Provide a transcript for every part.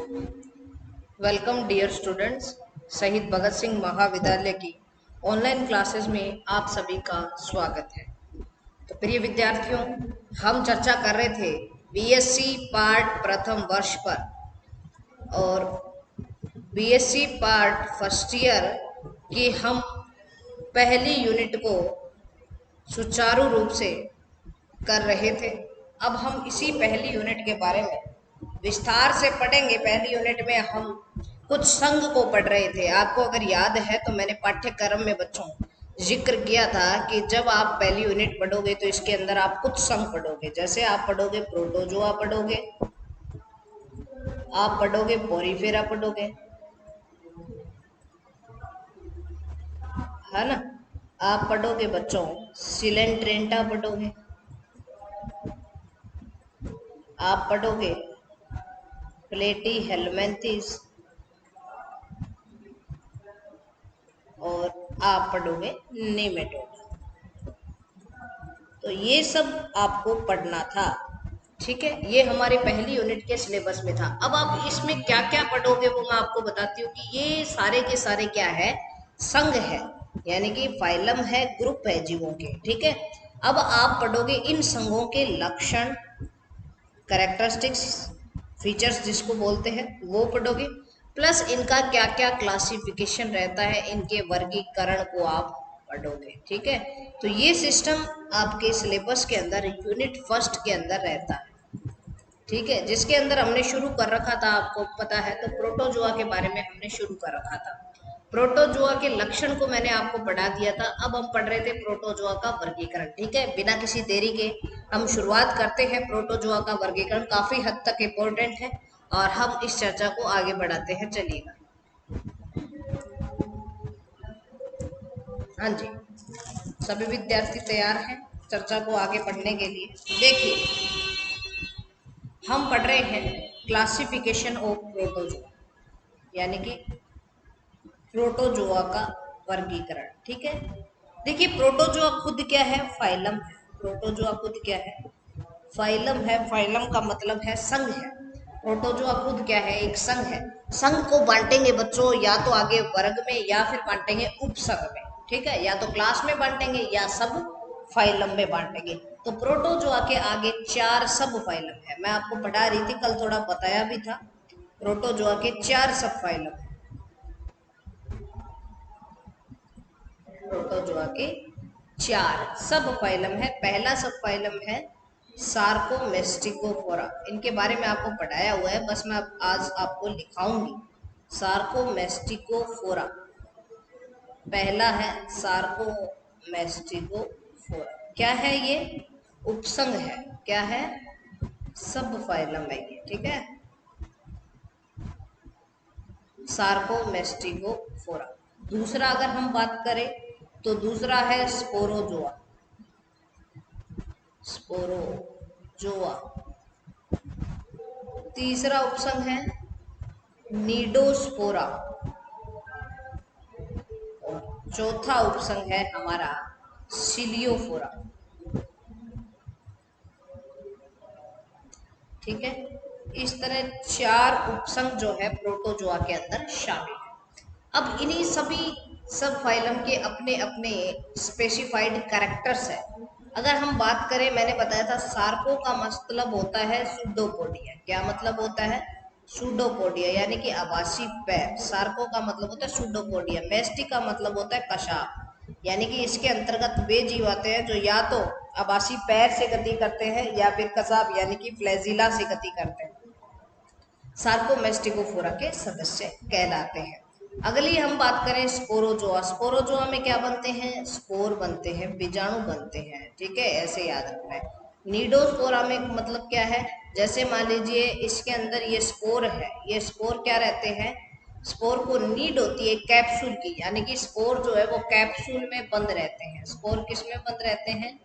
Welcome dear students. शहीद भगत सिंह महाविद्यालय की ऑनलाइन क्लासेस में आप सभी का स्वागत है। तो प्रिय विद्यार्थियों, हम चर्चा कर रहे थे बीएससी पार्ट प्रथम वर्ष पर और बीएससी पार्ट फर्स्ट ईयर की हम पहली यूनिट को सुचारू रूप से कर रहे थे। अब हम इसी पहली यूनिट के बारे में विस्तार से पढ़ेंगे। पहली यूनिट में हम कुछ संघ को पढ़ रहे थे। आपको अगर याद है तो मैंने पाठ्यक्रम में बच्चों जिक्र किया था कि जब आप पहली यूनिट पढ़ोगे तो इसके अंदर आप कुछ संघ पढ़ोगे। जैसे आप पढ़ोगे प्रोटोजोआ पढ़ोगे, आप पढ़ोगे पोरीफेरा पढ़ोगे, है ना। आप पढ़ोगे बच्चों सिलेंट्रेंटा पढ़ोगे, आप पढ़ोगे प्लेटी हेलमेंथिस और आप पढ़ोगे नेमेटोड। तो ये सब आपको पढ़ना था, ठीक है। ये हमारे पहली यूनिट के सिलेबस में था। अब आप इसमें क्या क्या पढ़ोगे वो मैं आपको बताती हूँ कि ये सारे के सारे क्या है, संघ है, यानी कि फाइलम है, ग्रुप है जीवों के, ठीक है। अब आप पढ़ोगे इन संघों के लक्षण, कैरेक्टरिस्टिक्स, फीचर्स जिसको बोलते हैं वो पढ़ोगे, प्लस इनका क्या क्या क्लासिफिकेशन रहता है, इनके वर्गीकरण को आप पढ़ोगे, ठीक है। तो ये सिस्टम आपके सिलेबस के अंदर यूनिट फर्स्ट के अंदर रहता है, ठीक है। जिसके अंदर हमने शुरू कर रखा था, आपको पता है, तो प्रोटोजोआ के बारे में हमने शुरू कर रखा था। प्रोटोजोआ के लक्षण को मैंने आपको पढ़ा दिया था। अब हम पढ़ रहे थे प्रोटोजोआ का वर्गीकरण, ठीक है। बिना किसी देरी के हम शुरुआत करते हैं। प्रोटोजोआ का वर्गीकरण काफी हद तक इम्पोर्टेंट है और हम इस चर्चा को आगे बढ़ाते हैं। चलिएगा, हाँ जी, सभी विद्यार्थी तैयार हैं चर्चा को आगे बढ़ने के लिए। देखिए, हम पढ़ रहे हैं क्लासिफिकेशन ऑफ प्रोटोजोआ, यानी कि प्रोटोजोआ का वर्गीकरण, ठीक है। देखिए, प्रोटोजोआ खुद क्या है, फाइलम है। प्रोटोजोआ खुद क्या है, फाइलम है। फाइलम का मतलब है संघ है। प्रोटोजोआ खुद क्या है, एक संघ है। संघ को बांटेंगे बच्चों या तो आगे वर्ग में या फिर बांटेंगे उपसंघ में, ठीक है। या तो क्लास में बांटेंगे या सब फाइलम में बांटेंगे। तो प्रोटोजोआ के आगे 4 सब फाइलम है। मैं आपको पढ़ा रही थी, कल थोड़ा बताया भी था। प्रोटोजोआ के 4 सब फाइलम है। प्रोटोजोआ के 4 सब फाइलम है। पहला सब फाइलम है सार्कोमेस्टिकोफोरा। इनके बारे में आपको पढ़ाया हुआ है, बस मैं आज आपको लिखाऊंगी। सार्कोमेस्टिकोफोरा पहला है, सार्कोमेस्टिकोफोरा। क्या है ये, उपसंघ है। क्या है, सब फाइलम है ये, ठीक है। सार्कोमेस्टिकोफोरा। दूसरा अगर हम बात करें तो दूसरा है स्पोरोजोआ। स्पोरोजोआ। तीसरा उपसंघ है नीडोस्पोरा और चौथा उपसंघ है हमारा सिलियोफोरा, ठीक है। इस तरह 4 उपसंघ जो है प्रोटोजोआ के अंदर शामिल है। अब इन्हीं सभी सब फाइलम के अपने अपने स्पेसिफाइड कैरेक्टर्स है। अगर हम बात करें, मैंने बताया था सार्को का मतलब होता है सूडोपोडिया। क्या मतलब होता है, सूडोपोडिया, यानी कि आभासी पैर। सार्को का मतलब होता है सूडोपोडिया। मेस्टिक का मतलब होता है कशाप, यानी कि इसके अंतर्गत वे जीव आते हैं जो या तो आभासी पैर से गति करते हैं या फिर कसाब यानी कि फ्लैजिला से गति करते हैं। सार्कोमेस्टिकोफोरा के सदस्य कहलाते हैं। अगली हम बात करें स्पोरोजोआ। स्पोरोजोआ में क्या बनते हैं, स्पोर बनते हैं, बीजाणु बनते हैं, ठीक है। ऐसे याद रखना है। नीडोस्पोरा में मतलब क्या है, जैसे मान लीजिए इसके अंदर ये स्पोर है, ये स्पोर क्या रहते हैं, स्पोर को नीड होती है कैप्सूल की, यानी कि स्पोर जो है वो कैप्सूल में बंद रहते हैं। स्पोर किस में बंद रहते हैं,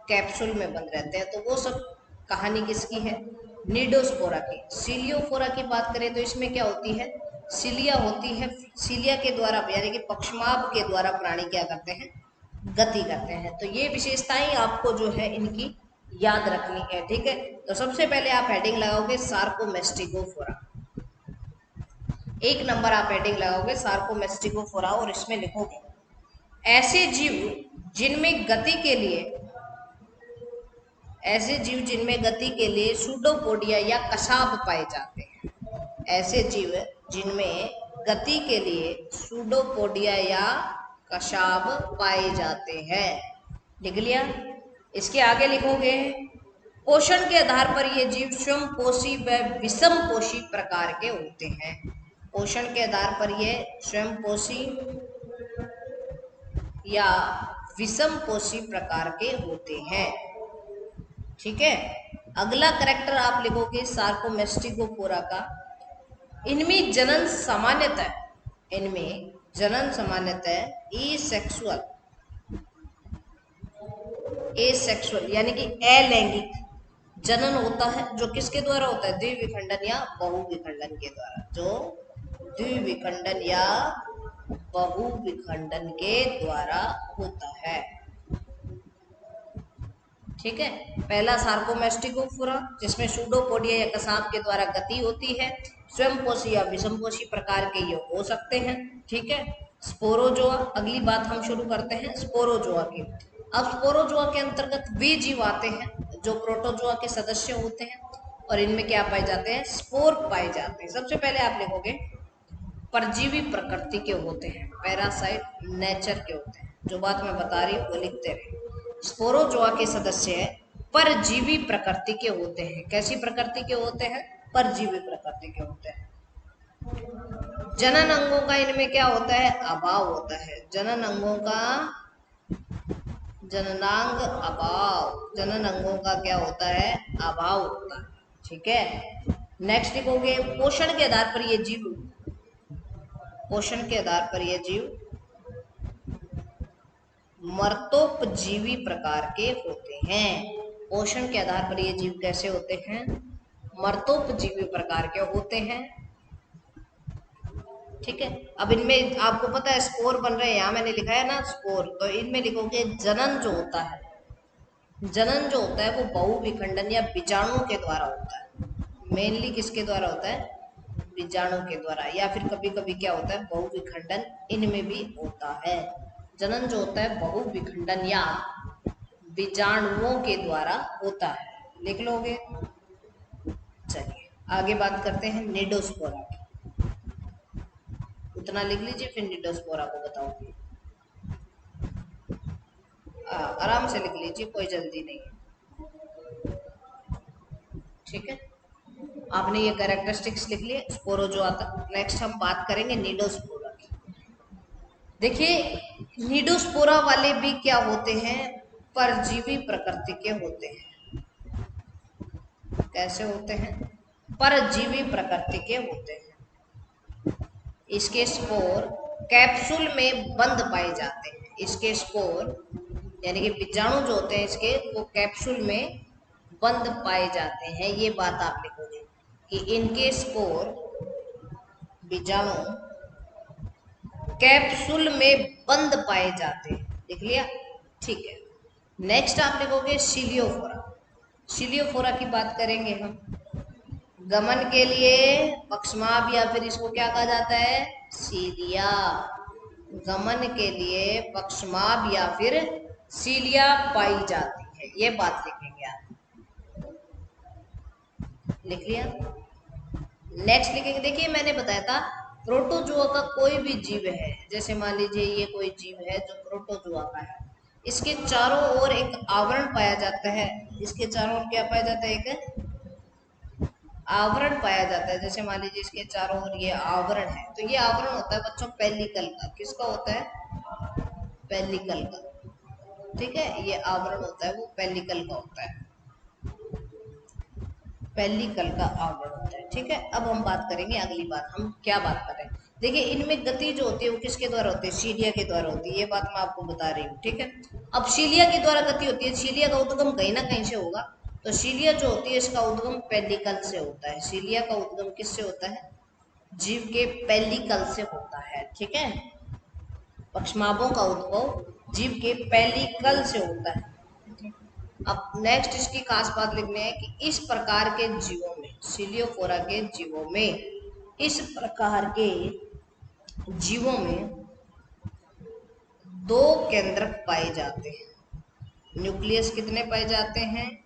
कैप्सूल में बंद रहते हैं। तो वो सब कहानी किसकी है, नीडोस्पोरा की। सिलियोफोरा की बात करें तो इसमें क्या होती है, सिलिया होती है। सिलिया के द्वारा यानी कि पक्षमाभ के द्वारा प्राणी क्या करते हैं, गति करते हैं। तो ये विशेषताएं आपको जो है इनकी याद रखनी है, ठीक है। तो सबसे पहले आप हेडिंग लगाओगे सार्कोमेस्टिकोफोरा। 1 नंबर आप हेडिंग लगाओगे सार्कोमेस्टिकोफोरा और इसमें लिखोगे ऐसे जीव जिनमें गति के लिए सूडोपोडिया या कसाब पाए जाते हैं। ऐसे जीव जिनमें गति के लिए सूडोपोडिया या कसाब पाए जाते हैं। लिख लिया। इसके आगे लिखोगे पोषण के आधार पर ये जीव स्वयंपोषी व विषमपोषी प्रकार के होते हैं। पोषण के आधार पर ये स्वयंपोषी या विषमपोषी प्रकार के होते हैं। ठीक है। अगला कैरेक्टर आप लिखोगे सार्कोमेस्टिकोफोरा का। इनमें जनन सामान्यतः एसेक्सुअल यानी कि अलैंगिक जनन होता है, जो किसके द्वारा होता है? द्विविखंडन या बहुविखंडन के द्वारा। जो द्विविखंडन या बहुविखंडन के द्वारा होता है। ठीक है। पहला सार्कोमेस्टिकोफोरा जिसमें सूडोपोडिया या कसाब के द्वारा गति होती है। स्वयंपोषी या विषमपोषी प्रकार के ये हो सकते हैं। ठीक है। स्पोरोजोआ, अगली बात हम शुरू करते हैं स्पोरोजोआ की। अब स्पोरोजोआ के अंतर्गत वे जीव आते हैं जो प्रोटोजोआ के सदस्य होते हैं और इनमें क्या पाए जाते हैं? स्पोर पाए जाते हैं। सबसे पहले आप लिखोगे परजीवी प्रकृति के होते हैं, पैरासाइट नेचर के होते हैं। जो बात मैं बता रही हूँ वो लिखते रहे। स्पोरोजोआ के सदस्य परजीवी प्रकृति के होते हैं। कैसी प्रकृति के होते हैं? परजीवी प्रकृति के होते हैं। जनन अंगों का इनमें क्या होता है? अभाव होता है। जनन अंगों का जननांग अभाव, जनन अंगों का क्या होता है? अभाव होता है। ठीक है। नेक्स्ट लिखोगे पोषण के आधार पर ये जीव मर्तोपजीवी प्रकार के होते हैं। पोषण के आधार पर ये जीव कैसे होते हैं? मर्तोपजीवी प्रकार के होते हैं। ठीक है। अब इनमें आपको पता है स्पोर बन रहे हैं, यहाँ मैंने लिखा है ना स्पोर, तो इनमें लिखोगे जनन जो होता है वो बहुविखंडन या बीजाणु के द्वारा होता है। मेनली किसके द्वारा होता है? बीजाणु के द्वारा, या फिर कभी कभी क्या होता है बहुविखंडन इनमें भी होता है। जनन जो होता है बहुविखंडन या बीजाणुओं के द्वारा होता है। लिख लोगे। चलिए आगे बात करते हैं निडोस्पोरा की। उतना लिख लीजिए फिर निडोस्पोरा को बताऊंगी। आराम से लिख लीजिए, कोई जल्दी नहीं है। ठीक है। आपने ये कैरेक्टरिस्टिक्स लिख लिए स्पोरोजोआ तक। नेक्स्ट हम बात करेंगे निडोस्पोरा की। देखिए निडोस्पोरा वाले भी क्या होते हैं? परजीवी प्रकृति के होते हैं। कैसे होते हैं? परजीवी प्रकृति के होते हैं। इसके स्पोर कैप्सूल में बंद पाए जाते हैं। इसके स्पोर यानी कि बीजाणु जो होते हैं इसके, वो कैप्सूल में बंद पाए जाते हैं। ये बात आप लिखोगे कि इनके स्पोर बीजाणु कैप्सूल में बंद पाए जाते हैं। लिख लिया। ठीक है। नेक्स्ट आप लिखोगे सीलियोफोरा। सीलियोफोरा की बात करेंगे हम। गमन के लिए पक्षमाभ या फिर इसको क्या कहा जाता है? सीलिया। गमन के लिए पक्षमाभ या फिर सीलिया पाई जाती है। ये बात लिखेंगे आप। लिख लिया। नेक्स्ट लिखेंगे। देखिए मैंने बताया था प्रोटोजोआ का कोई भी जीव है, जैसे मान लीजिए ये कोई जीव है जो प्रोटोजोआ का है, इसके चारों ओर एक आवरण पाया जाता है। इसके चारों ओर क्या पाया जाता है? एक आवरण पाया जाता है। जैसे मान लीजिए इसके चारों ओर ये आवरण है, तो ये आवरण होता है बच्चों पेलिकल का। किसका होता है? पेलिकल का। ठीक है। ये आवरण होता है वो पेलिकल का होता है। पेलिकल का आवरण होता है। ठीक है। अब हम बात करेंगे अगली बात। हम क्या बात कर रहे हैं? देखिए इनमें गति जो होती है वो किसके द्वारा होती है? सीलिया के द्वारा होती है। ये बात मैं आपको बता रही हूँ। ठीक है। अब सीलिया के द्वारा गति होती है। सीलिया का उद्गम कहीं ना कहीं से होगा, तो सीलिया जो होती है इसका उद्गम पेलिकल से होता है। सीलिया का उद्गम किससे होता है? जीव के पेलिकल से होता है। ठीक है। पक्षमाभों का उद्भव जीव के पेलिकल से होता है। अब नेक्स्ट इसकी खास बात लिखनी है कि इस प्रकार के जीवों में, सीलियोफोरा के जीवों में इस प्रकार के जीवों में दो केंद्रक पाए जाते हैं। न्यूक्लियस कितने पाए जाते हैं?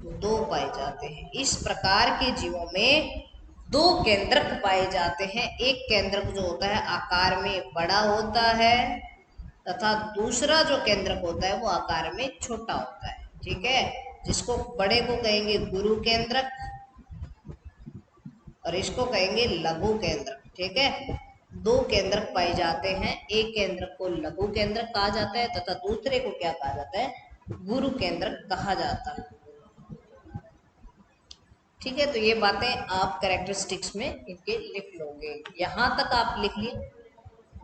दो पाए जाते हैं। इस प्रकार के जीवों में दो केंद्रक पाए जाते हैं। एक केंद्रक जो होता है आकार में बड़ा होता है तथा दूसरा जो केंद्रक होता है वो आकार में छोटा होता है। ठीक है, जिसको बड़े को कहेंगे गुरु केंद्रक और इसको कहेंगे लघु केंद्रक। ठीक है, दो केंद्रक पाए जाते हैं। एक केंद्रक को लघु केंद्रक कहा जाता है तथा दूसरे को क्या कहा जाता है? गुरु केंद्रक कहा जाता है। ठीक है, तो ये बातें आप कैरेक्टरिस्टिक्स में इनके लिख लोगे। यहां तक आप लिख लिए,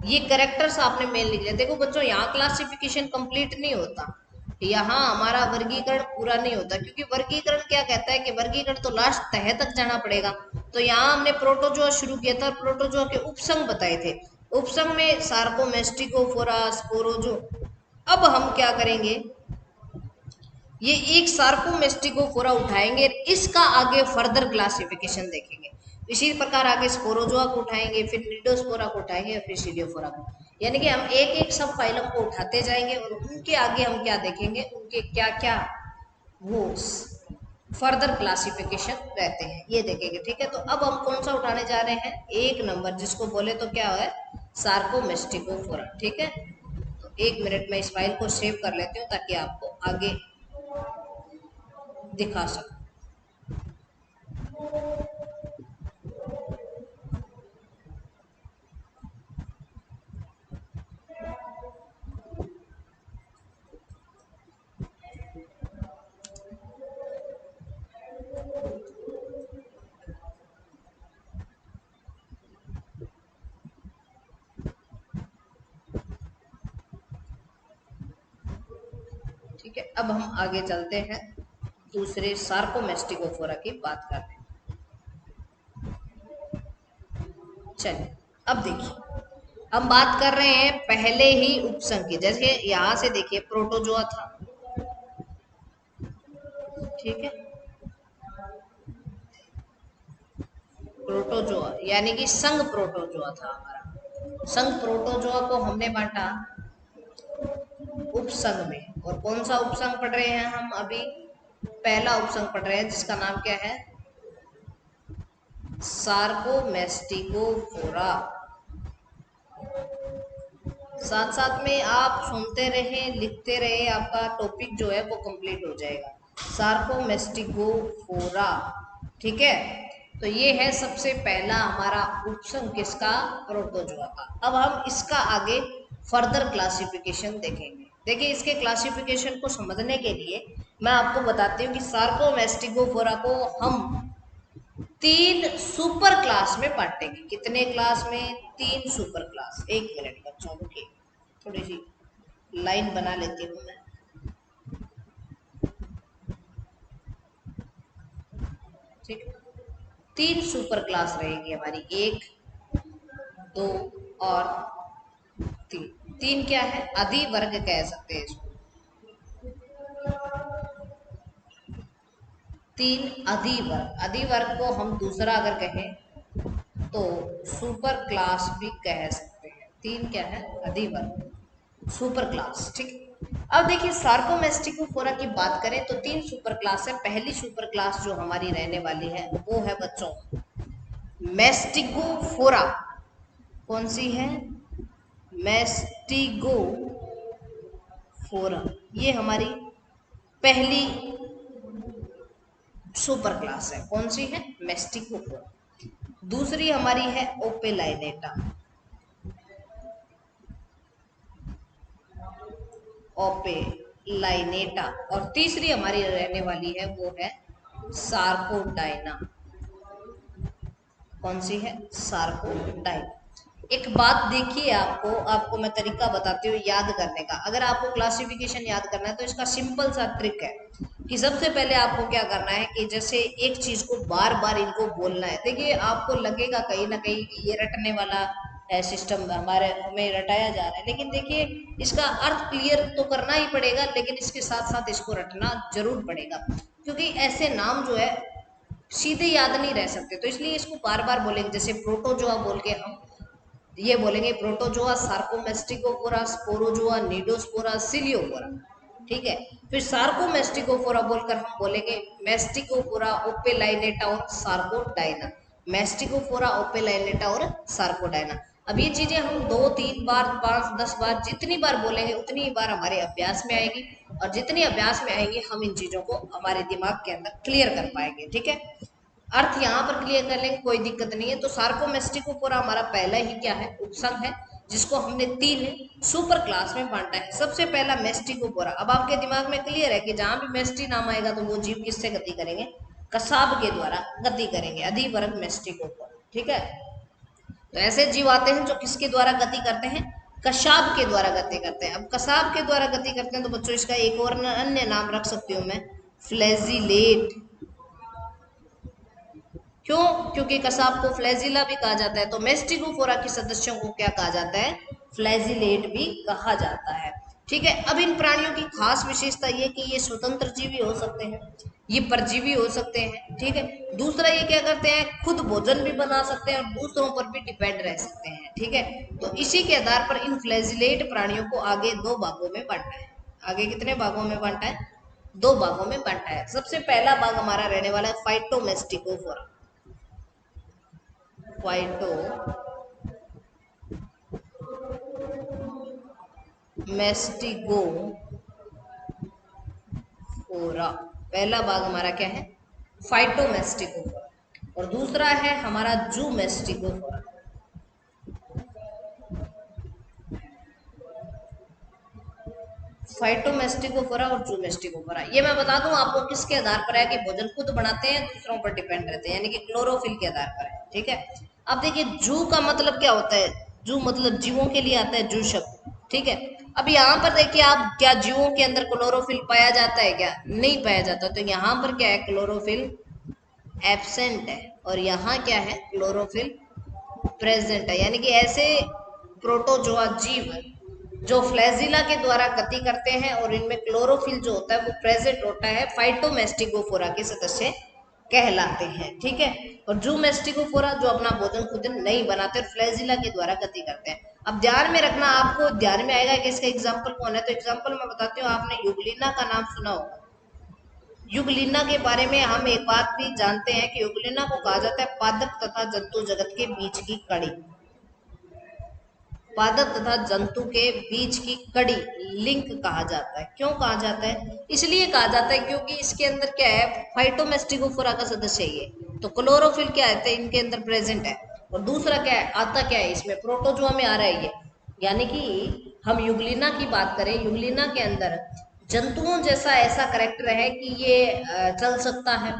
ये कैरेक्टर्स आपने मेन लिख लिया। देखो बच्चों, यहाँ क्लासिफिकेशन कंप्लीट नहीं होता, यहाँ हमारा वर्गीकरण पूरा नहीं होता, क्योंकि वर्गीकरण क्या कहता है कि वर्गीकरण तो लास्ट तह तक जाना पड़ेगा। तो यहाँ हमने प्रोटोजोआ शुरू किया था, प्रोटोजोआ के उपसंग बताए थे। उपसंग में सार्कोमेस्टिकोफोरा, स्पोरोजो। अब हम क्या करेंगे, ये एक सार्कोमेस्टिकोफोरा उठाएंगे, इसका आगे फर्दर क्लासिफिकेशन देखेंगे। इसी प्रकार आगे स्पोरोजोआ को उठाएंगे, फिर निडोस्पोरा को उठाएंगे और फिर सीडियोफोरा को। यानी कि हम एक एक सब फाइलम को उठाते जाएंगे और उनके आगे हम क्या देखेंगे, उनके क्या क्या वो फर्दर क्लासिफिकेशन रहते हैं, ये देखेंगे। ठीक है, तो अब हम कौन सा उठाने जा रहे हैं? एक नंबर, जिसको बोले तो क्या है? सार्कोमेस्टिकोफोरा। ठीक है, तो एक मिनट में इस फाइल को सेव कर लेती हूँ ताकि आपको आगे दिखा सकूं। ठीक है, अब हम आगे चलते हैं, दूसरे सार्कोमेस्टिकोफोरा की बात करते हैं। चलिए, अब देखिए, हम बात कर रहे हैं पहले ही उपसंग की। जैसे यहां से देखिए, प्रोटोजोआ था। ठीक है, प्रोटोजोआ यानी कि संघ प्रोटोजोआ था हमारा। संघ प्रोटोजोआ को हमने बांटा उपसंघ में। और कौन सा उपसंघ पढ़ रहे हैं हम अभी? पहला उपसंघ पढ़ रहे हैं, जिसका नाम क्या है? सार्कोमेस्टिकोफोरा। साथ साथ में आप सुनते रहे, लिखते रहे, आपका टॉपिक जो है वो कंप्लीट हो जाएगा। सार्कोमेस्टिकोफोरा। ठीक है, तो ये है सबसे पहला हमारा उपसंघ किसका? प्रोटोजोआ का। अब हम इसका आगे फर्दर क्लासिफिकेशन देखेंगे। देखिए, इसके क्लासिफिकेशन को समझने के लिए मैं आपको बताती हूँ कि सार्कोमेस्टिकोफोरा को हम 3 सुपर क्लास में बांटेंगे। कितने क्लास में? 3 सुपर क्लास। एक मिनट बच्चों, रुकिए, थोड़ी सी लाइन बना लेती हूँ मैं। ठीक, 3 सुपर क्लास रहेगी हमारी, 1, 2 और 3। 3 क्या है? अधिवर्ग कह सकते हैं इसको। 3 अधिवर्ग। अधिवर्ग को हम दूसरा अगर कहें तो सुपर क्लास भी कह सकते हैं। 3 क्या है? अधिवर्ग, सुपर क्लास। ठीक, अब देखिए, सार्कोमेस्टिकोफोरा की बात करें तो 3 सुपर क्लास है। पहली सुपर क्लास जो हमारी रहने वाली है वो है बच्चों मेस्टिकोफोरा। कौन सी है? मेस्टिकोफोरा। ये हमारी पहली सुपर क्लास है। कौन सी है? मेस्टिकोफोरा। दूसरी हमारी है ओपेलाइनेटा। ओपेलाइनेटा। और तीसरी हमारी रहने वाली है वो है सार्कोडाइना। कौन सी है? सार्कोडाइना। एक बात देखिए, आपको मैं तरीका बताती हूँ याद करने का। अगर आपको क्लासिफिकेशन याद करना है तो इसका सिंपल सा ट्रिक है कि सबसे पहले आपको क्या करना है कि जैसे एक चीज को बार बार इनको बोलना है। देखिए, आपको लगेगा कहीं ना कहीं कि ये रटने वाला सिस्टम हमें रटाया जा रहा है, लेकिन देखिए, इसका अर्थ क्लियर तो करना ही पड़ेगा, लेकिन इसके साथ साथ इसको रटना जरूर पड़ेगा, क्योंकि ऐसे नाम जो है सीधे याद नहीं रह सकते, तो इसलिए इसको बार बार बोलेंगे। जैसे प्रोटोजोआ बोल के हम ये बोलेंगे प्रोटोजोआ, सार्कोमेस्टिकोफोरा, स्पोरोजोआ, निडोस्पोरा, सिलियोफोरा। ठीक है, फिर सार्कोमेस्टिकोफोरा बोलकर हम बोलेंगे मेस्टिकोफोरा, ओपेलाइनेटा और सार्कोडाइना। मेस्टिकोफोरा, ओपेलाइनेटा और सार्कोडाइना। अब ये चीजें हम 2, 3 बार, 5, 10 बार जितनी बार बोलेंगे उतनी बार हमारे अभ्यास में आएगी, और जितनी अभ्यास में आएंगे हम इन चीजों को हमारे दिमाग के अंदर क्लियर कर पाएंगे। ठीक है, अर्थ यहाँ पर क्लियर कर लेंगे, कोई दिक्कत नहीं है। तो सार्कोमेस्टिकोफोरा हमारा पहला ही क्या है, उपसंघ है, जिसको हमने 3 सुपर क्लास में बांटा है। सबसे पहला मेस्टिकोफोरा। अब आपके दिमाग में क्लियर है कि जहां भी मेस्टी नाम आएगा तो वो जीव किससे गति करेंगे, कसाब के द्वारा गति करेंगे, अधिवर्ग मेस्टिकोफोरा। ठीक है, तो ऐसे जीव आते हैं जो किसके द्वारा गति करते हैं, कसाब के द्वारा गति करते हैं। अब कसाब के द्वारा गति करते हैं तो बच्चों इसका एक और अन्य नाम रख सकती हूँ मैं, फ्लैजिलेट। क्यों, क्योंकि कसाब को फ्लैजिला भी कहा जाता है, तो मेस्टिकोफोरा के सदस्यों को क्या कहा जाता है, फ्लैजिलेट भी कहा जाता है। ठीक है, अब इन प्राणियों की खास विशेषता ये कि ये स्वतंत्र जीवी हो सकते हैं, ये परजीवी हो सकते हैं। ठीक है, दूसरा ये क्या करते हैं, खुद भोजन भी बना सकते हैं और दूसरों पर भी डिपेंड रह सकते हैं। ठीक है, तो इसी के आधार पर इन फ्लैजिलेट प्राणियों को आगे 2 भागों में बांटा है। आगे कितने भागों में बांटा है, 2 भागों में बांटा है। सबसे पहला भाग हमारा रहने वाला है फाइटोमेस्टिकोफोरा। फाइटोमेस्टिकोफोरा, पहला भाग हमारा क्या है, फाइटोमेस्टिकोफोरा, और दूसरा है हमारा जूमेस्टिकोफोरा। फाइटोमेस्टिकोफोरा और जूमेस्टिकोफोरा, ये मैं बता दूं आपको किसके आधार पर है, कि भोजन खुद बनाते हैं, दूसरों पर डिपेंड रहते हैं, यानी कि क्लोरोफिल के आधार पर है। ठीक है, अब देखिए जू का मतलब क्या होता है, जू मतलब जीवों के लिए आता है जू शब्द। ठीक है, अब यहाँ पर देखिए आप, क्या जीवों के अंदर क्लोरोफिल पाया जाता है, क्या नहीं पाया जाता, तो यहाँ पर क्या है, क्लोरोफिल एब्सेंट है, और यहाँ क्या है, क्लोरोफिल प्रेजेंट है। यानी कि ऐसे प्रोटोजोआ जीव जो फ्लैजिला के द्वारा गति करते हैं और इनमें क्लोरोफिल जो होता है वो प्रेजेंट होता है, फाइटोमेस्टिकोफोरा के सदस्य कहलाते हैं। ठीक है, और जूमेस्टिकोफोरा जो अपना भोजन खुद नहीं बनाते और फ्लैजिला के द्वारा गति करते हैं। अब ध्यान में रखना, आपको ध्यान में आएगा कि इसका एग्जाम्पल कौन है, तो एग्जाम्पल मैं बताती हूँ। आपने युगलिना का नाम सुना होगा। युगलिना के बारे में हम एक बात भी जानते हैं कि युगलिना को कहा जाता है पादप तथा जंतु जगत के बीच की कड़ी। पादप तथा जंतु के बीच की कड़ी, लिंक कहा जाता है। क्यों कहा जाता है, इसलिए कहा जाता है क्योंकि इसके अंदर क्या है, फाइटोमेस्टिकोफोरा का सदस्य है ये, तो क्लोरोफिल क्या है इनके अंदर प्रेजेंट है, और दूसरा क्या है, आता क्या है इसमें, प्रोटोजोआ में आ रहा है ये। यानी कि हम युगलिना की बात करें, युगलिना के अंदर जंतुओं जैसा ऐसा करेक्टर है कि ये चल सकता है,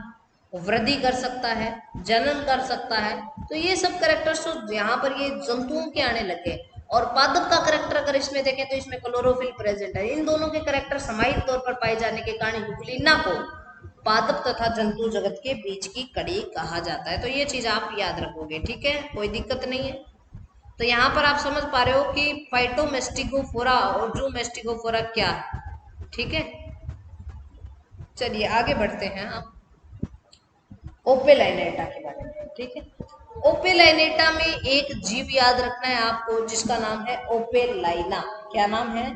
वृद्धि कर सकता है, जनन कर सकता है, तो ये सब करेक्टर्स तो यहाँ पर ये जंतुओं के आने लगे। और पादप का करेक्टर अगर इसमें देखें तो इसमें क्लोरोफिल प्रेजेंट है। इन दोनों के करेक्टर सामयिक तौर पर पाए जाने के कारण युगलिना को पादप तथा जंतु जगत के बीच की कड़ी कहा जाता है। तो ये चीज आप याद रखोगे, ठीक है, कोई दिक्कत नहीं है। तो यहाँ पर आप समझ पा रहे हो कि फाइटोमेस्टिकोफोरा और जूमेस्टिकोफोरा क्या है। ठीक है, चलिए आगे बढ़ते हैं हम ओपेलाइनेटा के बारे में। ठीक है, ओपेलाइनेटा में एक जीव याद रखना है आपको जिसका नाम है ओपेलाइना। क्या नाम है,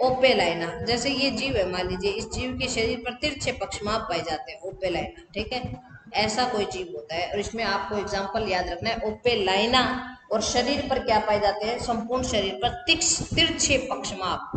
ओपेलाइना। जैसे ये जीव है, मान लीजिए इस जीव के शरीर पर तिरछे पक्षमाप पाए जाते हैं, ओपेलाइना। ठीक है, ऐसा कोई जीव होता है, और इसमें आपको एग्जाम्पल याद रखना है ओपेलाइना, और शरीर पर क्या पाए जाते हैं, संपूर्ण शरीर पर तिरछे पक्षमाप।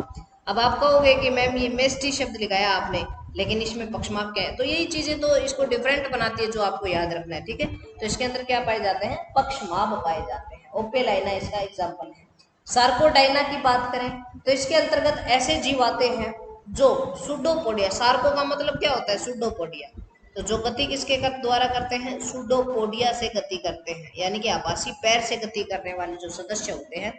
अब आप कहोगे कि मैम ये मेस्टी शब्द लिखाया आपने, लेकिन इसमें पक्षमाप क्या है, तो यही चीजें तो इसको डिफरेंट बनाती है जो आपको याद रखना है। ठीक है, तो इसके अंदर क्या पाए जाते हैं, पक्षमाप पाए जाते हैं। ओपेलाइना इसका एग्जाम्पल है। सार्कोडाइना की बात करें तो इसके अंतर्गत ऐसे जीव आते हैं जो सुडोपोडिया, सार्को का मतलब क्या होता है, सुडोपोडिया, तो जो गति किसके द्वारा करते हैं, सुडोपोडिया से गति करते हैं, यानी कि आभासी पैर से गति करने वाले जो सदस्य होते हैं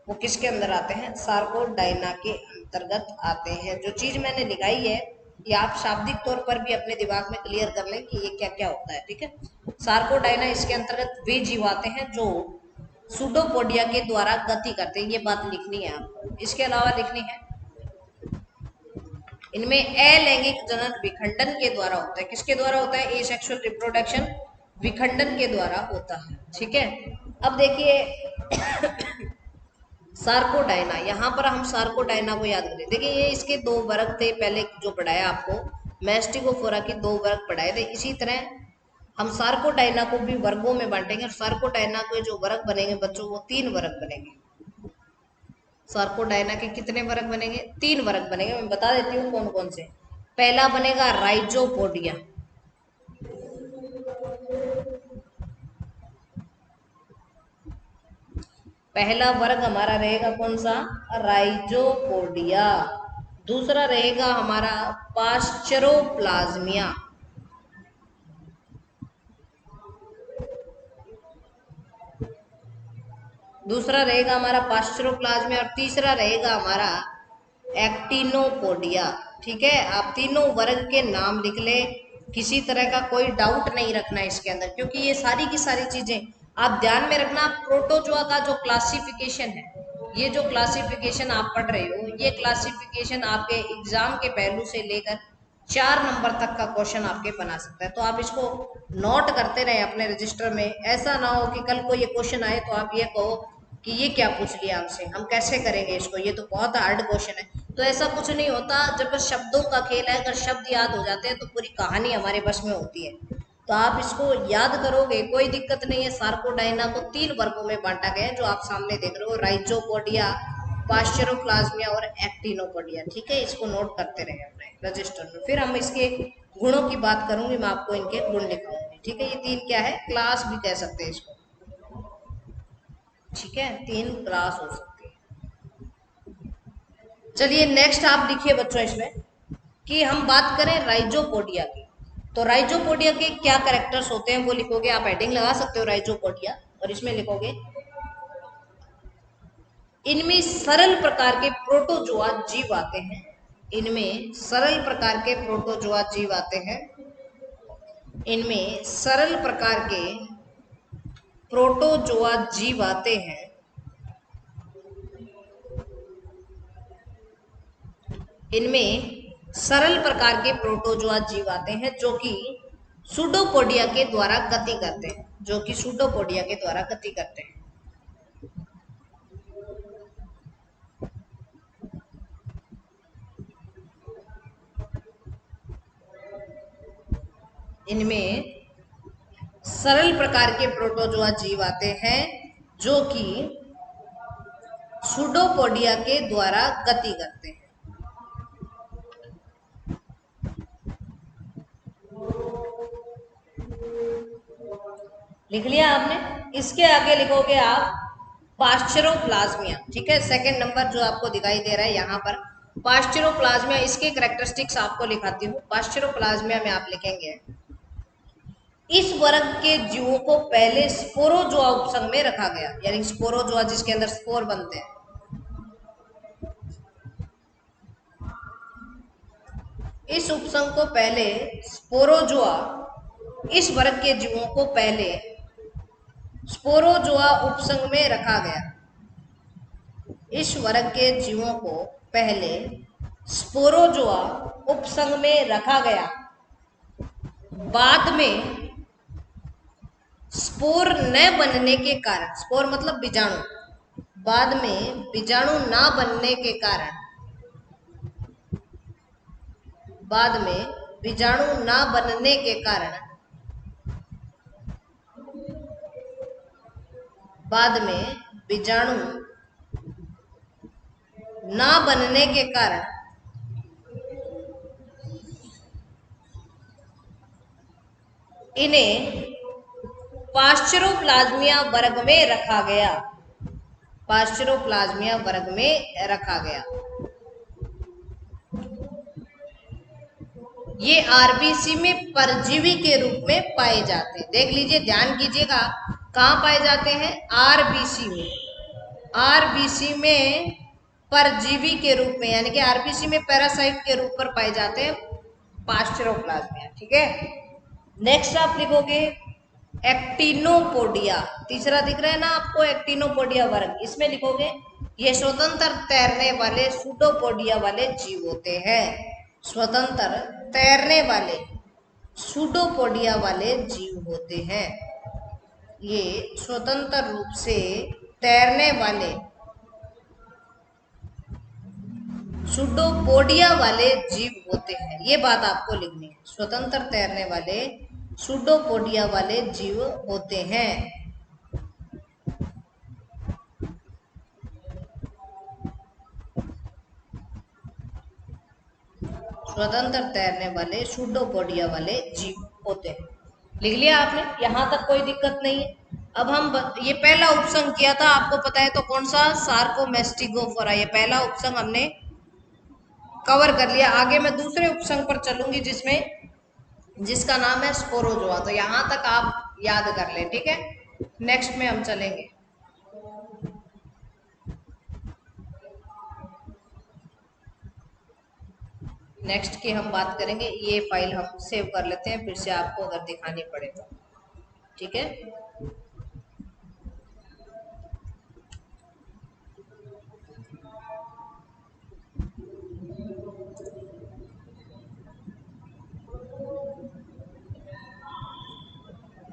वो किसके अंदर आते हैं, सार्कोडाइना के अंतर्गत आते हैं। जो चीज मैंने दिखाई है ये आप शाब्दिक तौर पर भी अपने दिमाग में क्लियर कर लें कि ये क्या क्या होता है। ठीक है, सार्कोडाइना इसके अंतर्गत वे जीव आते हैं जो सुडोपोडिया के द्वारा गति करते हैं, ये बात लिखनी है आपको। इसके अलावा लिखनी है इनमें अलैंगिक जनन विखंडन के द्वारा होता है। किसके द्वारा होता है? एसेक्सुअल रिप्रोडक्शन विखंडन के द्वारा होता है। ठीक है, अब देखिए सार्कोडाइना, यहाँ पर हम सार्कोडाइना को याद करें। देखिए ये इसके दो वर्ग थे, पहले जो पढ़ाया आपको मैस्टिकोफोरा के दो वर्ग पढ़ाए थे। इसी तरह हम सार्कोडाइना को भी वर्गों में बांटेंगे और सार्कोडाइना के जो वर्ग बनेंगे बच्चों, वो 3 वर्ग बनेंगे। सार्कोडाइना के कितने वर्ग बनेंगे? 3 वर्ग बनेंगे। मैं बता देती हूँ कौन कौन से। पहला बनेगा राइजोपोडिया, पहला वर्ग हमारा रहेगा कौन सा? राइजोपोडिया। दूसरा रहेगा हमारा पास्चरोप्लाज्मिया, दूसरा रहेगा हमारा पास्चरोप्लाज्मिया और तीसरा रहेगा हमारा एक्टिनोपोडिया। ठीक है, आप तीनों वर्ग के नाम लिख ले, किसी तरह का कोई डाउट नहीं रखना इसके अंदर, क्योंकि ये सारी की सारी चीजें आप ध्यान में रखना। प्रोटोजोआ का जो क्लासिफिकेशन है, ये जो क्लासिफिकेशन आप पढ़ रहे हो, ये क्लासिफिकेशन आपके एग्जाम के पहलू से लेकर 4 नंबर तक का क्वेश्चन आपके बना सकता है। तो आप इसको नोट करते रहे अपने रजिस्टर में। ऐसा ना हो कि कल को ये क्वेश्चन आए तो आप ये कहो कि ये क्या पूछ लिया हमसे, हम कैसे करेंगे इसको, ये तो बहुत हार्ड क्वेश्चन है। तो ऐसा कुछ नहीं होता। जब शब्दों का खेल है, अगर शब्द याद हो जाते हैं तो पूरी कहानी हमारे बस में होती है। तो आप इसको याद करोगे, कोई दिक्कत नहीं है। सार्कोडाइना को 3 वर्गों में बांटा गया है, जो आप सामने देख रहे हो, राइजोपोडिया, पास्चरोप्लाज्मिया और एक्टिनोपोडिया। ठीक है, इसको नोट करते रहे अपने रजिस्टर में। फिर हम इसके गुणों की बात करूंगी, मैं आपको इनके गुण लिखाऊंगी। ठीक है, ये 3 क्या है? क्लास भी कह सकते हैं इसको। ठीक है, 3 क्लास हो सकती है। चलिए नेक्स्ट आप लिखिए बच्चों इसमें कि हम बात करें राइजोपोडिया की। तो राइजोपोडिया के क्या कैरेक्टर्स होते हैं वो लिखोगे। आप हेडिंग लगा सकते हो राइजोपोडिया, और इसमें लिखोगे इनमें सरल प्रकार के प्रोटोजोआ जीव आते हैं। इनमें सरल प्रकार के प्रोटोजोआ जीव आते हैं। इनमें सरल प्रकार के प्रोटोजोआ जीव आते हैं। इनमें सरल प्रकार के प्रोटोजोआ जीव आते हैं जो कि सूडोपोडिया के द्वारा गति करते हैं, जो कि सूडोपोडिया के द्वारा गति करते हैं। इनमें सरल प्रकार के प्रोटोजोआ जीव आते हैं जो कि सूडोपोडिया के द्वारा गति करते हैं। लिख लिया आपने? इसके आगे लिखोगे आप पास्चरोप्लाज्मिया। ठीक है, सेकंड नंबर जो आपको दिखाई दे रहा है यहाँ पर पास्चरोप्लाज्मिया, इसके कैरेक्टरिस्टिक्स आपको लिखाती हूँ। पास्चरोप्लाज्मिया में आप लिखेंगे इस वर्ग के जीवों को पहले स्पोरोजोआ उपसंग में रखा गया, यानी स्पोरोजोआ जिसके अंदर स्पोर बनते हैं। इस उपसंग को पहले स्पोरोजोआ, इस वर्ग के जीवों को पहले स्पोरोजोआ उपसंग में रखा गया। इस वर्ग के जीवों को पहले स्पोरोजोआ उपसंग में रखा गया। बाद में स्पोर न बनने के कारण, स्पोर मतलब बीजाणु, बाद में बीजाणु ना बनने के कारण, बाद में बीजाणु ना बनने के कारण, बाद में बीजाणु ना बनने के कारण इन्हें पास्चरोप्लाज्मिया वर्ग में रखा गया। पास्चरोप्लाज्मिया वर्ग में रखा गया। ये आरबीसी में परजीवी के रूप में पाए जाते हैं। देख लीजिए, ध्यान कीजिएगा, कहाँ पाए जाते हैं? आरबीसी में। आरबीसी में परजीवी के रूप में, यानी कि आरबीसी में पैरासाइट के रूप पर पाए जाते हैं पास्चरोप्लाज्मिया। ठीक है, नेक्स्ट आप लिखोगे एक्टिनोपोडिया। तीसरा दिख रहा है ना आपको, एक्टिनोपोडिया वर्ग। इसमें लिखोगे ये स्वतंत्र तैरने वाले सूडोपोडिया वाले जीव होते हैं। स्वतंत्र तैरने वाले सूडोपोडिया वाले जीव होते हैं। ये स्वतंत्र रूप से तैरने वाले सूडोपोडिया वाले जीव होते हैं। ये बात आपको लिखनी है, स्वतंत्र तैरने वाले सूडोपोडिया वाले जीव होते हैं। स्वतंत्र तैरने वाले सूडोपोडिया वाले जीव होते हैं। लिख लिया आपने? यहां तक कोई दिक्कत नहीं है। अब हम ये पहला उपसंग किया था, आपको पता है तो कौन सा? सार्कोमेस्टिगोफोरा। ये पहला उपसंग हमने कवर कर लिया। आगे मैं दूसरे उपसंग पर चलूंगी जिसका नाम है स्पोरोजोआ। तो यहां तक आप याद कर लें, ठीक है? नेक्स्ट में हम चलेंगे। नेक्स्ट की हम बात करेंगे। ये फाइल हम सेव कर लेते हैं, फिर से आपको अगर दिखानी पड़े तो, ठीक है?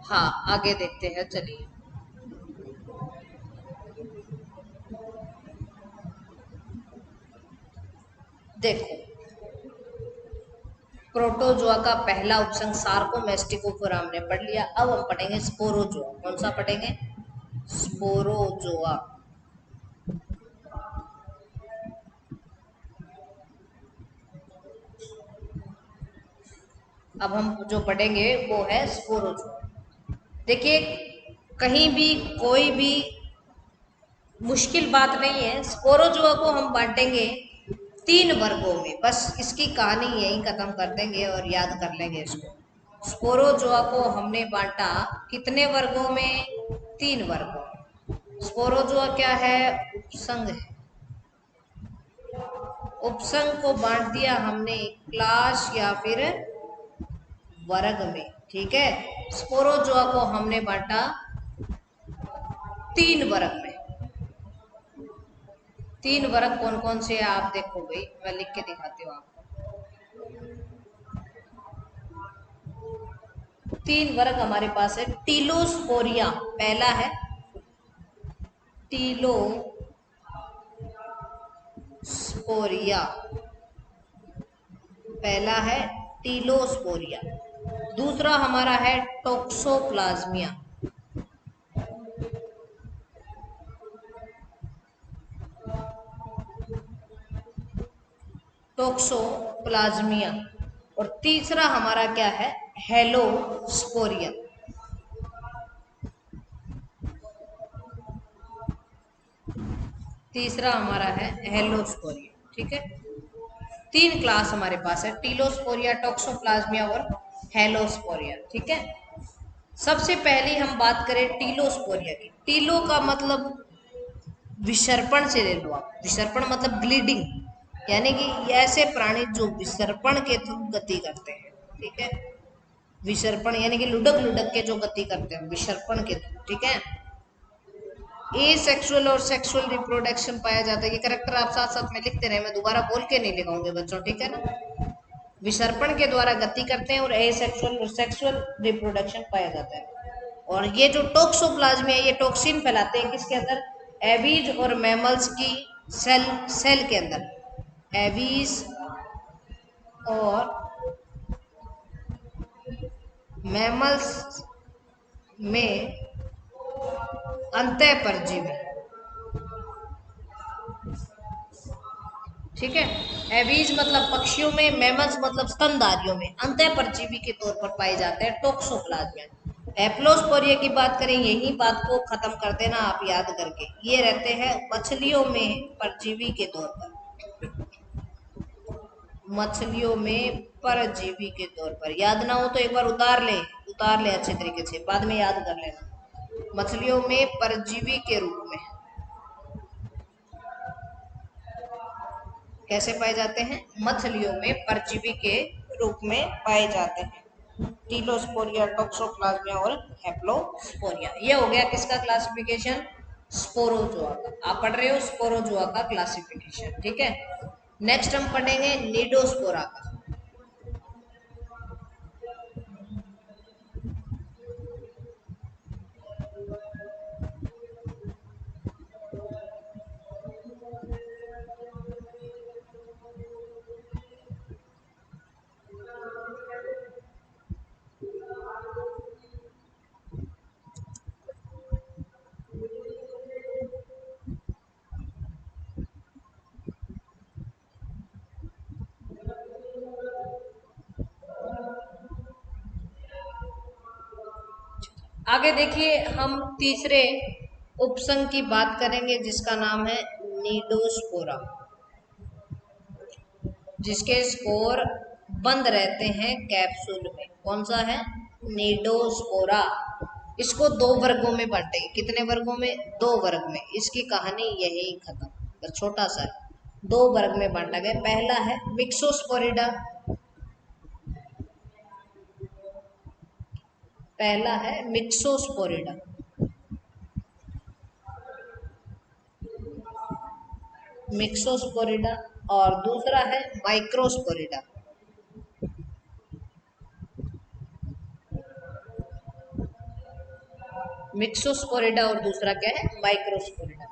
हाँ, आगे देखते हैं, चलिए। देखो, प्रोटोजोआ का पहला उपसंग सार्कोमेस्टिकोफोरा हमने पढ़ लिया। अब हम पढ़ेंगे स्पोरोजोआ। कौन सा पढ़ेंगे? स्पोरोजोआ। अब हम जो पढ़ेंगे वो है स्पोरोजोआ। देखिए, कहीं भी कोई भी मुश्किल बात नहीं है। स्पोरोजोआ को हम बांटेंगे 3 वर्गों में। बस इसकी कहानी यहीं खत्म कर देंगे और याद कर लेंगे इसको। स्पोरोजोआ को हमने बांटा कितने वर्गों में? 3 वर्गों में। स्पोरोजोआ क्या है? उपसंग है। उपसंग को बांट दिया हमने क्लास या फिर वर्ग में, ठीक है? स्पोरोजोआ को हमने बांटा 3 वर्ग में। 3 वर्ग कौन कौन से है आप देखो भाई, मैं लिख के दिखाती हूँ आपको। 3 वर्ग हमारे पास है। टीलोस्पोरिया पहला है, टीलोस्पोरिया पहला है, टीलोस्पोरिया। दूसरा हमारा है टोक्सोप्लाज्मिया। टोक्सोप्लाज्मिया। और तीसरा हमारा क्या है? हेलोस्पोरिया। तीसरा हमारा है हेलोस्पोरिया, ठीक है? 3 क्लास हमारे पास है, टीलोस्पोरिया, टोक्सोप्लाज्मिया और हेलोस्पोरिया, ठीक है? सबसे पहले हम बात करें टीलोस्पोरिया की। टीलो का मतलब विसर्पण से ले लो आप। विसर्पण मतलब ब्लीडिंग, यानी कि ऐसे प्राणी जो विसर्पण के थ्रू गति करते हैं, ठीक है? विसर्पण यानी कि लुढ़क लुढ़क के जो गति करते हैं विसर्पण के थ्रू, ठीक है? ए सेक्सुअल और सेक्सुअल रिप्रोडक्शन पाया जाता है। ये करेक्टर आप साथ साथ में लिखते रहे, मैं दोबारा बोल के नहीं लिखाऊंगे बच्चों, ठीक है ना? विसर्पण के द्वारा गति करते हैं और एसेक्सुअल और सेक्सुअल रिप्रोडक्शन पाया जाता है। और ये जो टोक्सोप्लाज्मिया है, ये टॉक्सिन फैलाते हैं किसके अंदर? एवीज और मैमल्स की सेल के अंदर। एवीज और मैमल्स में अंतःपरजीवी, ठीक है? एवीज मतलब पक्षियों में, मैमल्स मतलब स्तनधारियों में अंतःपरजीवी के तौर पर पाए जाते हैं टोक्सोप्लाज्मिया। एप्लोस्पोरिया की बात करें, यही बात को खत्म कर देना आप याद करके। ये रहते हैं मछलियों में परजीवी के तौर पर। मछलियों में परजीवी के तौर पर। याद ना हो तो एक बार उतार ले अच्छे तरीके से, बाद में याद कर लेना। मछलियों में परजीवी के रूप में कैसे पाए जाते हैं? मछलियों में परजीवी के रूप में पाए जाते हैं। टीलोस्पोरिया, टोक्सोप्लाज्मिया और हेप्लोस्पोरिया। ये हो गया किसका क्लासिफिकेशन? स्पोरोजोआ का। आप पढ़ रहे हो स्पोरोजोआ का क्लासिफिकेशन, ठीक है? नेक्स्ट हम पढ़ेंगे निडोस्पोरा का। आगे देखिए, हम तीसरे उपसंघ की बात करेंगे जिसका नाम है नीडोस्पोरा, जिसके स्पोर बंद रहते हैं कैप्सूल में। कौन सा है? नीडोस्पोरा। इसको दो वर्गों में बांटेंगे। कितने वर्गों में? दो वर्ग में। इसकी कहानी यही खत्म, बस छोटा सा है। दो वर्ग में बांटा गया। पहला है मिक्सोस्पोरिडा, पहला है मिक्सोस्पोरिडा, मिक्सोस्पोरिडा, और दूसरा है माइक्रोस्पोरिडा। मिक्सोस्पोरिडा और दूसरा क्या है? माइक्रोस्पोरिडा।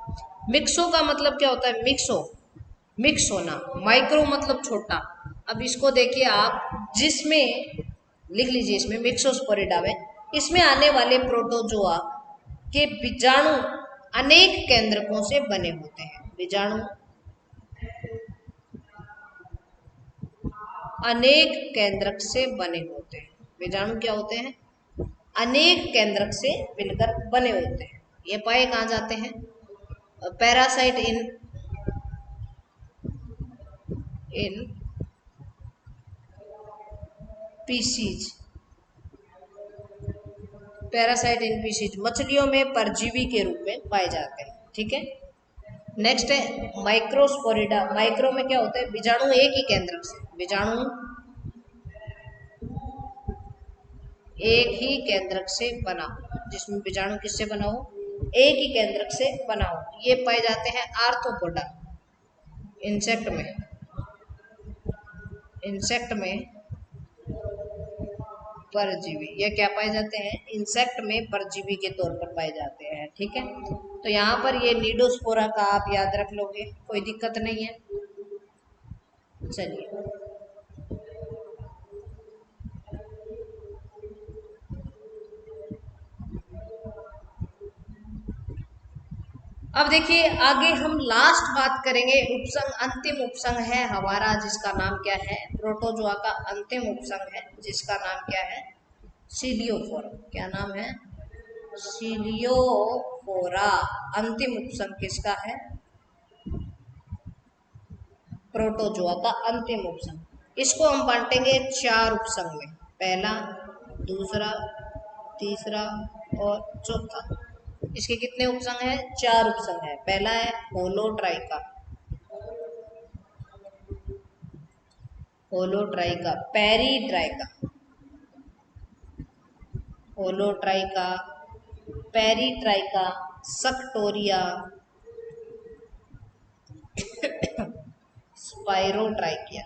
मिक्सो का मतलब क्या होता है? मिक्सो, मिक्स होना। माइक्रो मतलब छोटा। अब इसको देखिए आप, जिसमें लिख लीजिए, इसमें मिक्सोस्पोरिडा में इसमें आने वाले प्रोटोजोआ के बीजाणु अनेक केंद्रकों से बने होते हैं। बीजाणु अनेक केंद्रक से बने होते हैं। बीजाणु क्या होते हैं? अनेक केंद्रक से मिलकर बने होते हैं। ये पाए कहाँ जाते हैं? पैरासाइट इन पीसीज, पैरासाइट इन पीसीज, मछलियों में परजीवी के रूप में पाए जाते हैं। ठीक है। नेक्स्ट है माइक्रोस्पोरिडा। माइक्रो में क्या होता है? बीजाणु एक ही केंद्रक से, बीजाणु एक ही केंद्रक से बना हो, जिसमें बीजाणु किससे बना हो? एक ही केंद्रक से बना हो। ये पाए जाते हैं आर्थ्रोपोडा, इंसेक्ट में, इंसेक्ट में परजीवी। ये क्या पाए जाते हैं? इंसेक्ट में परजीवी के तौर पर पाए जाते हैं। ठीक है। तो यहाँ पर ये नीडोस्पोरा का आप याद रख लोगे, कोई दिक्कत नहीं है। चलिए, अब देखिए आगे हम लास्ट बात करेंगे। उपसंघ, अंतिम उपसंघ है हमारा, जिसका नाम क्या है? प्रोटोजोआ का अंतिम उपसंघ है, जिसका नाम क्या है? सीलियोफोरा। क्या नाम है? सीलियोफोरा। अंतिम उपसंघ किसका है? प्रोटोजोआ का अंतिम उपसंघ। इसको हम बांटेंगे चार उपसंघ में। पहला, दूसरा, तीसरा और चौथा। इसके कितने उपसंघ हैं? चार उपसंघ है। पहला है होलोट्राइका, होलोट्राइका, पेरीट्राइका, होलोट्राइका, पेरीट्राइका, सक्टोरिया, स्पाइरोट्राइकिया।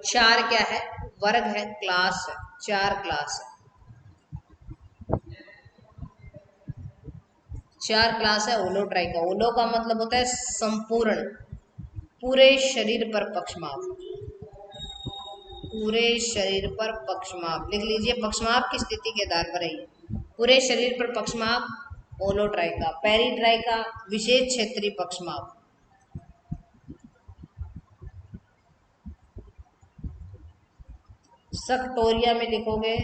चार क्या है? वर्ग है, क्लास है, चार क्लास है, चार क्लास है होलोट्राइका। होलो का मतलब होता है संपूर्ण, पूरे शरीर पर पक्षमाप, पूरे शरीर पर पक्षमाप। लिख लीजिए, पक्षमाप की स्थिति के आधार पर है ये। पूरे शरीर पर पक्षमाप होलोट्राइका। पेरीट्राइका विशेष क्षेत्रीय पक्षमाप। सक्टोरिया में लिखोगे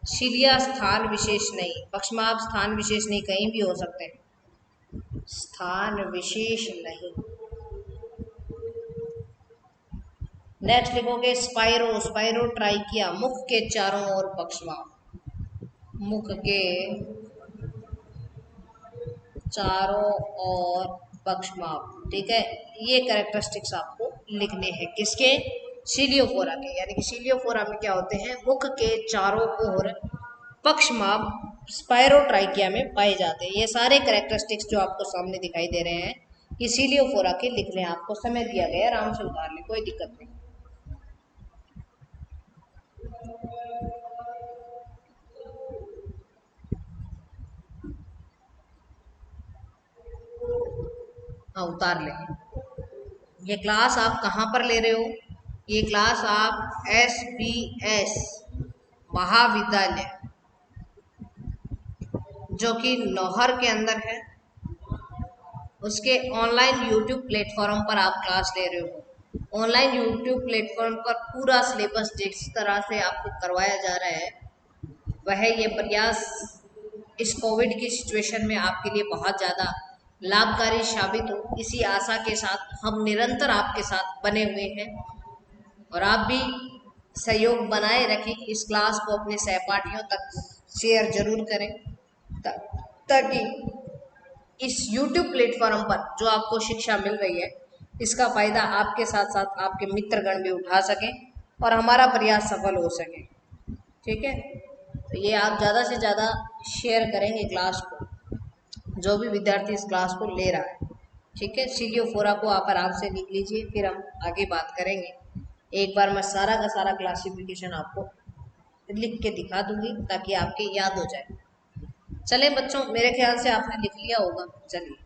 शिलिया स्थान विशेष नहीं, पक्षमाप स्थान विशेष नहीं, कहीं भी हो सकते हैं, स्थान विशेष नहीं। नेक्स्ट लिखोगे स्पाइरो, स्पाइरोट्राइकिया, मुख के चारों ओर पक्षमाप, मुख के चारों ओर पक्षमाप। ठीक है। ये कैरेक्टरिस्टिक्स आपको लिखने हैं किसके? सीलियोफोरा के। यानी कि सीलियोफोरा में क्या होते हैं? मुख के चारों ओर पक्षमाप स्पाइरोट्राइकिया में पाए जाते हैं। ये सारे कैरेक्टरिस्टिक्स जो आपको सामने दिखाई दे रहे हैं, ये सीलियोफोरा के लिख लें। आपको समय दिया गया, आराम से उतार लें, कोई दिक्कत नहीं। हाँ, उतार लें। ये क्लास आप कहाँ पर ले रहे हो? ये क्लास आप SBS महाविद्यालय, जो कि नौहर के अंदर है, उसके ऑनलाइन YouTube प्लेटफॉर्म पर आप क्लास ले रहे हो। ऑनलाइन यूट्यूब प्लेटफॉर्म पर पूरा सिलेबस जिस तरह से आपको करवाया जा रहा है, वह ये प्रयास इस कोविड की सिचुएशन में आपके लिए बहुत ज़्यादा लाभकारी साबित हो, इसी आशा के साथ हम निरंतर आपके साथ बने हुए हैं। और आप भी सहयोग बनाए रखें, इस क्लास को अपने सहपाठियों तक शेयर जरूर करें, ताकि इस YouTube प्लेटफॉर्म पर जो आपको शिक्षा मिल रही है, इसका फायदा आपके साथ साथ आपके मित्रगण भी उठा सकें और हमारा प्रयास सफल हो सके। ठीक है, तो ये आप ज़्यादा से ज़्यादा शेयर करेंगे क्लास को, जो भी विद्यार्थी इस क्लास को ले रहा है। ठीक है, सीलियो फोरा को आप आराम से लिख लीजिए, फिर हम आगे बात करेंगे। एक बार मैं सारा का सारा क्लासिफिकेशन आपको लिख के दिखा दूंगी ताकि आपके याद हो जाए। चले बच्चों, मेरे ख्याल से आपने लिख लिया होगा। चलिए,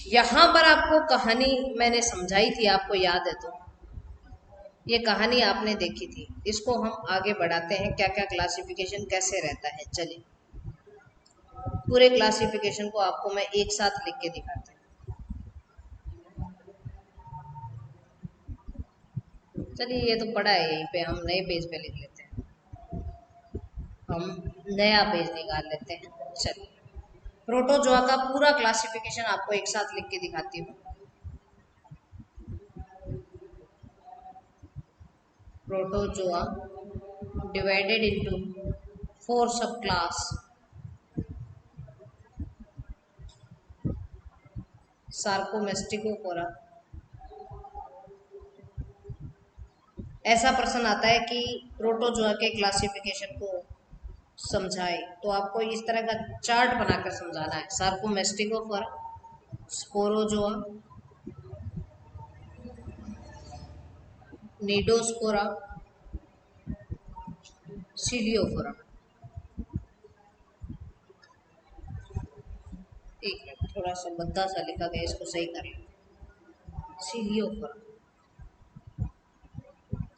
यहाँ पर आपको कहानी मैंने समझाई थी, आपको याद है तो ये कहानी आपने देखी थी। इसको हम आगे बढ़ाते हैं, क्या क्या क्लासिफिकेशन कैसे रहता है। चलिए, पूरे क्लासिफिकेशन को आपको मैं एक साथ लिख के दिखाता हूँ। चलिए, ये तो पड़ा है, यहीं पे हम नए पेज पे लिख लेते हैं। हम नया पेज निकाल लेते हैं। चलिए, प्रोटोजोआ का पूरा क्लासिफिकेशन आपको एक साथ लिख के दिखाती हूँ। Protozoa divided into 4 subclass: सार्कोमेस्टिकोफोरा। ऐसा प्रश्न आता है कि प्रोटोजोआ के क्लासिफिकेशन को समझाए, तो आपको इस तरह का चार्ट बनाकर समझाना है। सार्कोमेस्टिकोफोरा, स्पोरोजोआ, निडोस्पोरा, सीलियोफोरा। एक मिनट, थोड़ा सा भद्दा सा लिखा गया, इसको सही कर लें। सीलियोफोरा,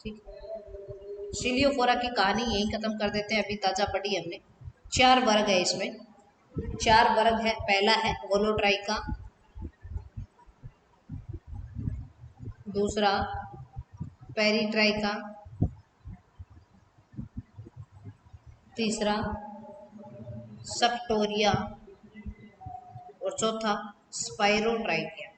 ठीक। सीलियोफोरा की कहानी यही खत्म कर देते हैं, अभी ताजा पढ़ी हमने। 4 वर्ग है इसमें, 4 वर्ग है। पहला है होलोट्राइका, दूसरा पेरिट्राइका, तीसरा सक्टोरिया और चौथा स्पाइरोट्राइकिया।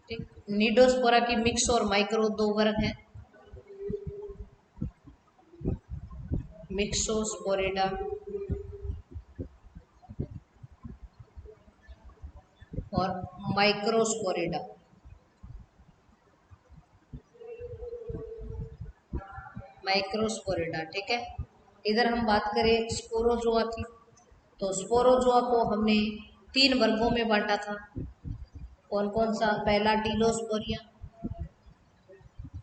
ठीक, निडोस्पोरा की मिक्स और माइक्रो 2 वर्ग हैं। मिक्सोस्पोरिडा और माइक्रोस्पोरिडा। माइक्रोस्पोरिडा, ठीक है। इधर हम बात करें स्पोरोजोआ की, तो स्पोरोजोआ को हमने 3 वर्गों में बांटा था। कौन कौन सा? पहला टीलोस्पोरिया,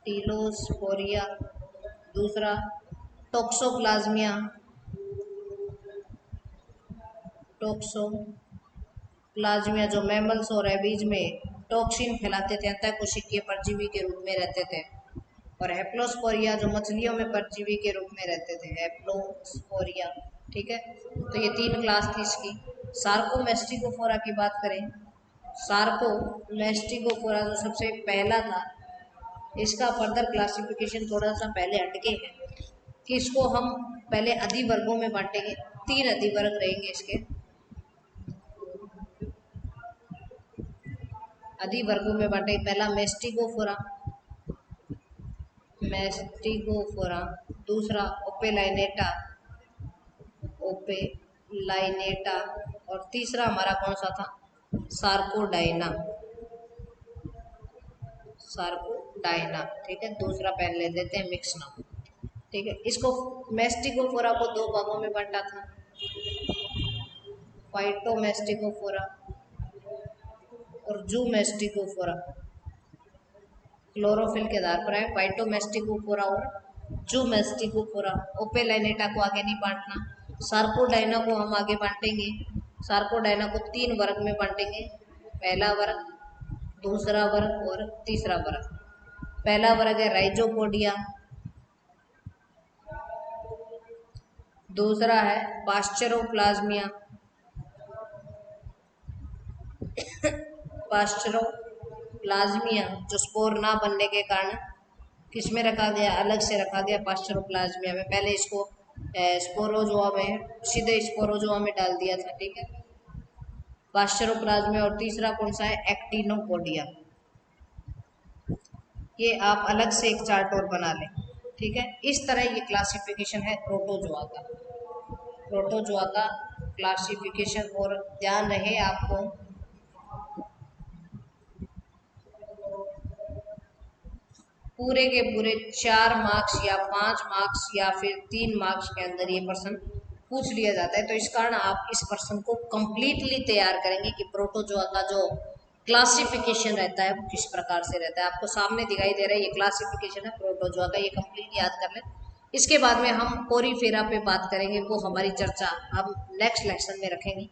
टीलोस्पोरिया, दूसरा टोक्सोप्लाज्मिया, टोक्सोप्लाज्मिया जो मैमल्स और रेबीज में टॉक्सिन फैलाते थे, अंतःकोशिकीय परजीवी के रूप में रहते थे। और हेप्लोस्पोरिया जो मछलियों में परजीवी के रूप में रहते थे, हेप्लोस्पोरिया। ठीक है, तो ये 3 क्लास थी इसकी। सार्कोमेस्टिकोफोरा की बात करें, सार्कोमेस्टिकोफोरा जो सबसे पहला था, इसका फर्दर क्लासिफिकेशन थोड़ा सा पहले हटके है कि इसको हम पहले अधिवर्गों में बांटेंगे। 3 अधिवर्ग रहेंगे इसके। अधिवर्गों में बांटेंगे, पहला मेस्टिकोफोरा, मेस्टिकोफोरा, दूसरा ओपेलाइनेटा, ओपेलाइनेटा, और तीसरा हमारा कौन सा था? सार्कोडाइना, सार्कोडाइना। ठीक है, दूसरा पहन ले देते हैं मिक्स नाम। ठीक है, इसको मेस्टिकोफोरा को 2 भागों में बांटा था, फाइटोमेस्टिकोफोरा और जूमेस्टिकोफोरा। क्लोरोफिल के आधार पर है, फाइटोमेस्टिकोफोरा और जूमेस्टिकोफोरा। ओपेलाइनेटा को आगे नहीं बांटना। सार्कोडाइना को हम आगे बांटेंगे। सार्कोडाइना को 3 वर्ग में बांटेंगे, पहला वर्ग, दूसरा वर्ग और तीसरा वर्ग। पहला वर्ग है राइजोपोडिया, दूसरा है पास्चरोप्लाज्मिया, पास्चरोप्लाज्मिया जो स्पोर ना बनने के कारण किस में रखा गया, अलग से रखा गया पास्चरोप्लाज्मिया में। पहले इसको स्पोरोजोआ में, सीधे स्पोरोजोआ में डाल दिया था, ठीक है, पास्चरोप्लाज्मिया। और तीसरा कौन सा है, एक्टिनोपोडिया। ये आप अलग से एक चार्ट और बना लें, ठीक है। इस तरह ये क्लासिफिकेशन है प्रोटोजोआ का, प्रोटोजोआ का क्लासिफिकेशन। और ध्यान रहे आपको पूरे के पूरे 4 मार्क्स या 5 मार्क्स या फिर 3 मार्क्स के अंदर ये प्रश्न पूछ लिया जाता है। तो इस कारण आप इस प्रश्न को कंप्लीटली तैयार करेंगे कि प्रोटोजोआ का जो क्लासिफिकेशन रहता है वो किस प्रकार से रहता है। आपको सामने दिखाई दे रहा है, ये क्लासिफिकेशन है प्रोटोजोआ का, ये कंप्लीट याद कर लें। इसके बाद में हम पोरीफेरा पे बात करेंगे, वो हमारी चर्चा हम नेक्स्ट लेक्चर में रखेंगे।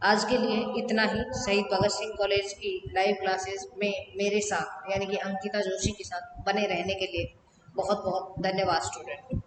आज के लिए इतना ही। शहीद भगत सिंह कॉलेज की लाइव क्लासेस में मेरे साथ यानी कि अंकिता जोशी के साथ बने रहने के लिए बहुत बहुत धन्यवाद स्टूडेंट।